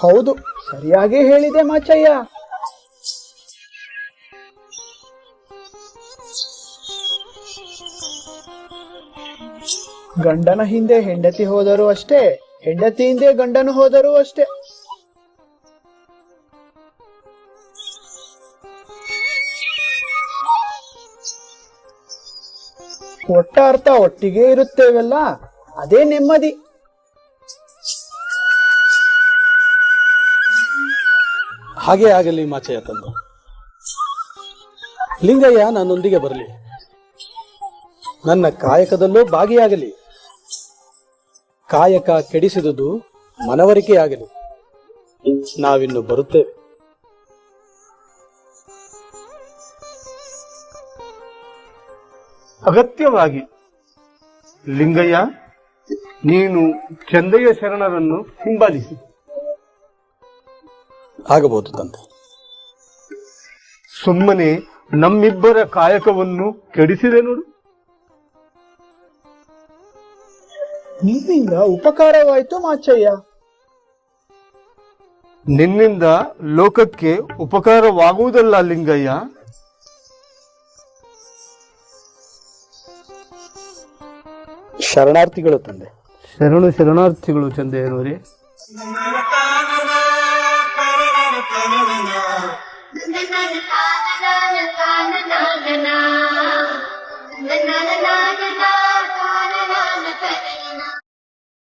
ಹೌದು, ಸರಿಯಾಗಿ ಹೇಳಿದೆ ಮಾಚಯ್ಯ. ಗಂಡನ ಹಿಂದೆ ಹೆಂಡತಿ ಹೋದರೂ ಅಷ್ಟೇ, ಹೆಂಡತಿ ಹಿಂದೆ ಗಂಡನು ಹೋದರೂ ಅಷ್ಟೇ. ಒಟ್ಟಾರ್ಥ ಒಟ್ಟಿಗೆ ಇರುತ್ತೇವಲ್ಲ, ಅದೇ ನೆಮ್ಮದಿ. ಹಾಗೆ ಆಗಲಿ ಮಾಚಯ್ಯ ತಂದ. ಲಿಂಗಯ್ಯ ನನ್ನೊಂದಿಗೆ ಬರಲಿ, ನನ್ನ ಕಾಯಕದಲ್ಲೂ ಭಾಗಿಯಾಗಲಿ. ಕಾಯಕ ಕೆಡಿಸಿದುದು ಮನವರಿಕೆಯಾಗಲಿ. ನಾವಿನ್ನು ಬರುತ್ತೇವೆ. ಅಗತ್ಯವಾಗಿ ಲಿಂಗಯ್ಯ, ನೀನು ಚಂದಯ್ಯ ಶರಣರನ್ನು ಹಿಂಬಾಲಿಸಿ. ಆಗಬಹುದು ತಂದೆ. ಸುಮ್ಮನೆ ನಮ್ಮಿಬ್ಬರ ಕಾಯಕವನ್ನು ಕೆಡಿಸಿದೆ ನೋಡು. ನಿಮ್ಮಿಂದ ಉಪಕಾರವಾಯಿತು ಮಾಚಯ್ಯ. ನಿನ್ನಿಂದ ಲೋಕಕ್ಕೆ ಉಪಕಾರವಾಗುವುದಲ್ಲ ಲಿಂಗಯ್ಯ. ಶರಣಾರ್ಥಿಗಳು ತಂದೆ. ಶರಣಾರ್ಥಿಗಳು ಚಂದಯ್ಯನವರೇ. na na na na na na na na na na